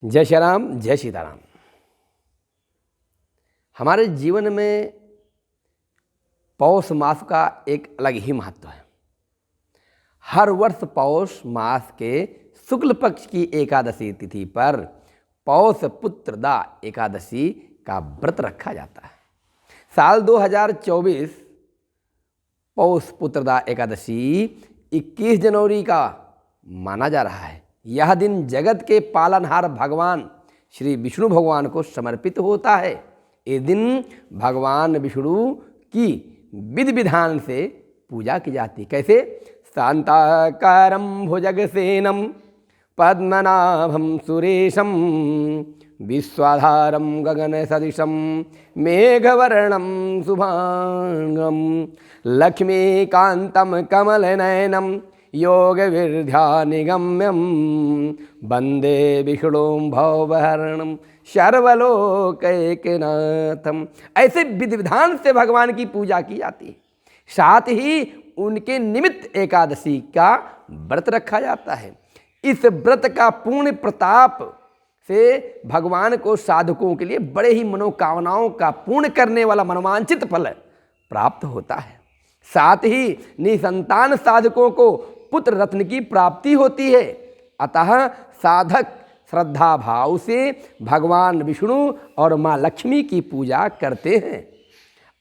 जय श्री राम, जय सीताराम। हमारे जीवन में पौष मास का एक अलग ही महत्व है। हर वर्ष पौष मास के शुक्ल पक्ष की एकादशी तिथि पर पौष पुत्रदा एकादशी का व्रत रखा जाता है। साल 2024 पौष पुत्रदा एकादशी 21 जनवरी का माना जा रहा है। यह दिन जगत के पालनहार भगवान श्री विष्णु भगवान को समर्पित होता है। इस दिन भगवान विष्णु की विधि विधान से पूजा की जाती है। कैसे? शांताकारं भुजगसेनं पद्मनाभं सुरेशं विश्वाधारं गगनसदृशं मेघवर्णं शुभांगं लक्ष्मीकान्तं कमलनयनं योगविद्यानिगम्यं वन्दे विष्णुं भवहरणं सर्वलोकैकनाथम। ऐसे विधि विधान से भगवान की पूजा की जाती है। साथ ही उनके निमित्त एकादशी का व्रत रखा जाता है। इस व्रत का पूर्ण प्रताप से भगवान को साधकों के लिए बड़े ही मनोकामनाओं का पूर्ण करने वाला मनोवांछित फल प्राप्त होता है। साथ ही निसंतान साधकों को पुत्र रत्न की प्राप्ति होती है। अतः साधक श्रद्धा भाव से भगवान विष्णु और माँ लक्ष्मी की पूजा करते हैं।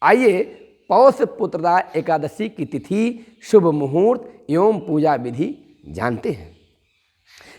आइए पौष पुत्रदा एकादशी की तिथि, शुभ मुहूर्त एवं पूजा विधि जानते हैं।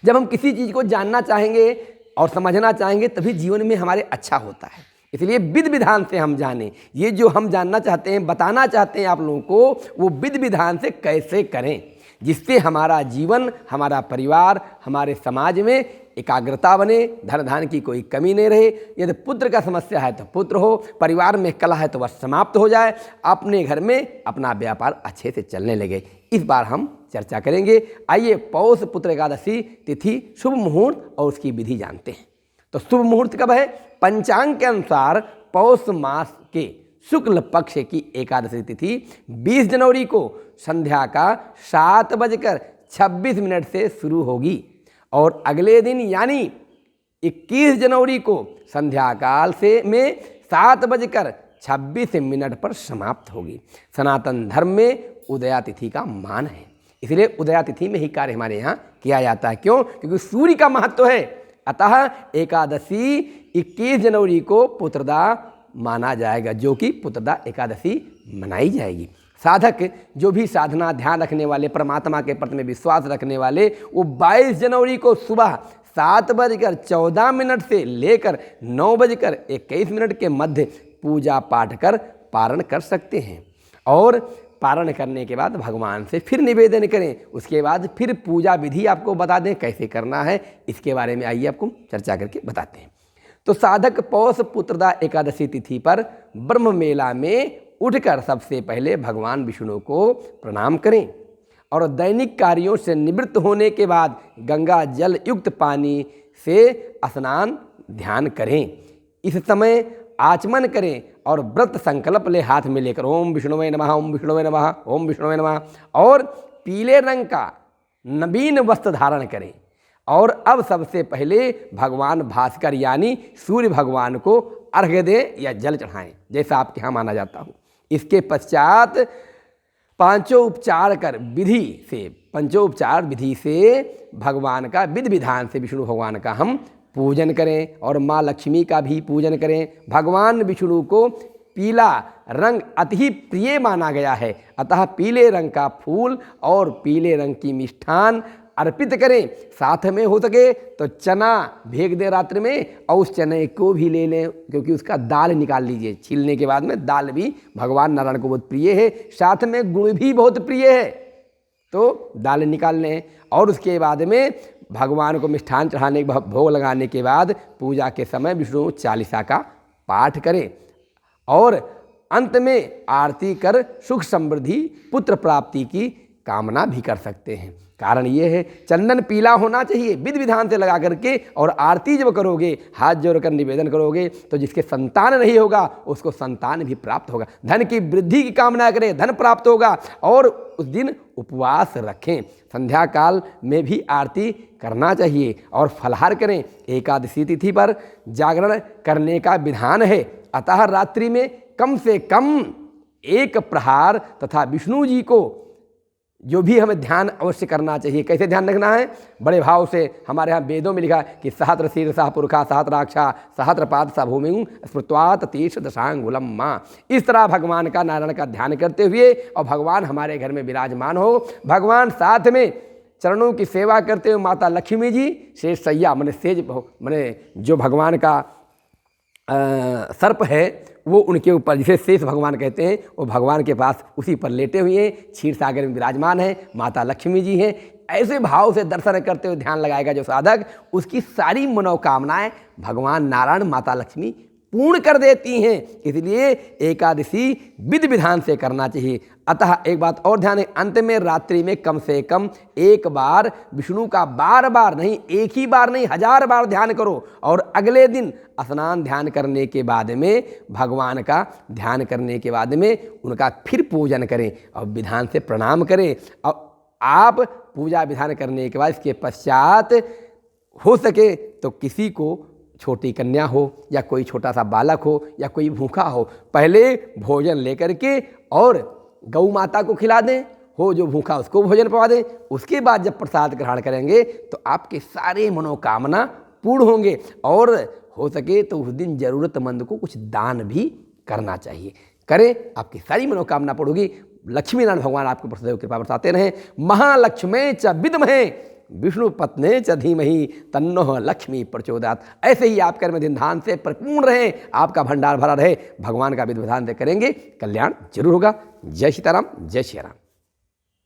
जब हम किसी चीज़ को जानना चाहेंगे और समझना चाहेंगे तभी जीवन में हमारे अच्छा होता है। इसलिए विधि विधान से हम जानें। ये जो हम जानना चाहते हैं, बताना चाहते हैं आप लोगों को, वो विधि विधान से कैसे करें जिससे हमारा जीवन, हमारा परिवार, हमारे समाज में एकाग्रता बने, धन धान की कोई कमी नहीं रहे। यदि पुत्र का समस्या है तो पुत्र हो, परिवार में कलह है तो वह समाप्त हो जाए, अपने घर में अपना व्यापार अच्छे से चलने लगे। इस बार हम चर्चा करेंगे। आइए पौष पुत्र एकादशी तिथि, शुभ मुहूर्त और उसकी विधि जानते हैं। तो शुभ मुहूर्त कब है? पंचांग के अनुसार पौष मास के शुक्ल पक्ष की एकादशी तिथि 20 जनवरी को संध्या का 7:26 से शुरू होगी और अगले दिन यानी 21 जनवरी को संध्या काल से में 7:26 पर समाप्त होगी। सनातन धर्म में उदया तिथि का मान है, इसलिए उदया तिथि में ही कार्य हमारे यहाँ किया जाता है। क्यों? क्योंकि सूर्य का महत्व है। अतः एकादशी 21 जनवरी को पुत्रदा माना जाएगा, जो कि पुत्रदा एकादशी मनाई जाएगी। साधक जो भी साधना ध्यान रखने वाले, परमात्मा के प्रति में विश्वास रखने वाले, वो 22 जनवरी को सुबह 7:14 से लेकर 9:21 के मध्य पूजा पाठ कर पारण कर सकते हैं। और पारण करने के बाद भगवान से फिर निवेदन करें। उसके बाद फिर पूजा विधि आपको बता दें कैसे करना है। इसके बारे में आइए आपको चर्चा करके बताते हैं। तो साधक पौष पुत्रदा एकादशी तिथि पर ब्रह्म मेला में उठकर सबसे पहले भगवान विष्णु को प्रणाम करें और दैनिक कार्यों से निवृत्त होने के बाद गंगा जल युक्त पानी से स्नान ध्यान करें। इस समय आचमन करें और व्रत संकल्प ले हाथ में लेकर ओम विष्णुवे नमः, ओम विष्णुवे नमः, ओम विष्णुवे नमः और पीले रंग का नवीन वस्त्र धारण करें। और अब सबसे पहले भगवान भास्कर यानी सूर्य भगवान को अर्घ्य दें या जल चढ़ाएं, जैसा आपके यहाँ माना जाता हो। इसके पश्चात पंचोपचार विधि से भगवान का विधि विधान से विष्णु भगवान का हम पूजन करें और माँ लक्ष्मी का भी पूजन करें। भगवान विष्णु को पीला रंग अति प्रिय माना गया है, अतः पीले रंग का फूल और पीले रंग की मिष्ठान अर्पित करें। साथ में हो सके तो चना भेज दें रात्रि में और उस चने को भी ले लें, क्योंकि उसका दाल निकाल लीजिए। छीलने के बाद में दाल भी भगवान नारायण को बहुत प्रिय है, साथ में गुड़ भी बहुत प्रिय है, तो दाल निकाल लें। और उसके बाद में भगवान को मिष्ठान चढ़ाने के भोग लगाने के बाद पूजा के समय विष्णु चालीसा का पाठ करें और अंत में आरती कर सुख समृद्धि पुत्र प्राप्ति की कामना भी कर सकते हैं। कारण ये है, चंदन पीला होना चाहिए विधि विधान से लगा करके, और आरती जब करोगे, हाथ जोड़कर निवेदन करोगे, तो जिसके संतान नहीं होगा उसको संतान भी प्राप्त होगा। धन की वृद्धि की कामना करें, धन प्राप्त होगा। और उस दिन उपवास रखें, संध्या काल में भी आरती करना चाहिए और फलाहार करें। एकादशी तिथि पर जागरण करने का विधान है, अतः रात्रि में कम से कम 1 प्रहार तथा विष्णु जी को जो भी हमें ध्यान अवश्य करना चाहिए। कैसे ध्यान रखना है? बड़े भाव से। हमारे यहाँ वेदों में लिखा है कि सहस्र शीर सह पुरखा सहस्र राक्षा सहस्र पाद स भूमि स्मृत्वात तीर्थ दशांगुलम माँ। इस तरह भगवान का, नारायण का ध्यान करते हुए, और भगवान हमारे घर में विराजमान हो, भगवान साथ में चरणों की सेवा करते हुए माता लक्ष्मी जी शेष सैया मने सेज मने जो भगवान का सर्प है वो उनके ऊपर, जिसे शेष भगवान कहते हैं, वो भगवान के पास उसी पर लेटे हुए क्षीर सागर में विराजमान है, माता लक्ष्मी जी हैं। ऐसे भाव से दर्शन करते हुए ध्यान लगाएगा जो साधक, उसकी सारी मनोकामनाएं भगवान नारायण माता लक्ष्मी पूर्ण कर देती हैं। इसलिए एकादशी विधि विधान से करना चाहिए। अतः एक बात और ध्यान है, अंत में रात्रि में कम से कम 1 बार विष्णु का, बार बार नहीं, एक ही बार नहीं, 1000 बार ध्यान करो। और अगले दिन स्नान ध्यान करने के बाद में, भगवान का ध्यान करने के बाद में उनका फिर पूजन करें और विधान से प्रणाम करें। और आप पूजा विधान करने के बाद इसके पश्चात हो सके तो किसी को, छोटी कन्या हो या कोई छोटा सा बालक हो या कोई भूखा हो, पहले भोजन लेकर के और गौ माता को खिला दें, हो जो भूखा उसको भोजन पवा दें। उसके बाद जब प्रसाद ग्रहण करेंगे तो आपके सारे मनोकामना पूर्ण होंगे। और हो सके तो उस दिन जरूरतमंद को कुछ दान भी करना चाहिए। करें, आपकी सारी मनोकामना पूर्ण होगी। लक्ष्मी नारायण भगवान आपको सदैव कृपा बरसाते रहें। महालक्ष्मी च विद्महे विष्णु पत्ने च धीमहि तन्नो लक्ष्मी प्रचोदयात्। ऐसे ही आप कर्म दिन धान से परिपूर्ण रहे, आपका भंडार भरा रहे। भगवान का विधि विधान से करेंगे, कल्याण जरूर होगा। जय सीताराम, जय श्री राम।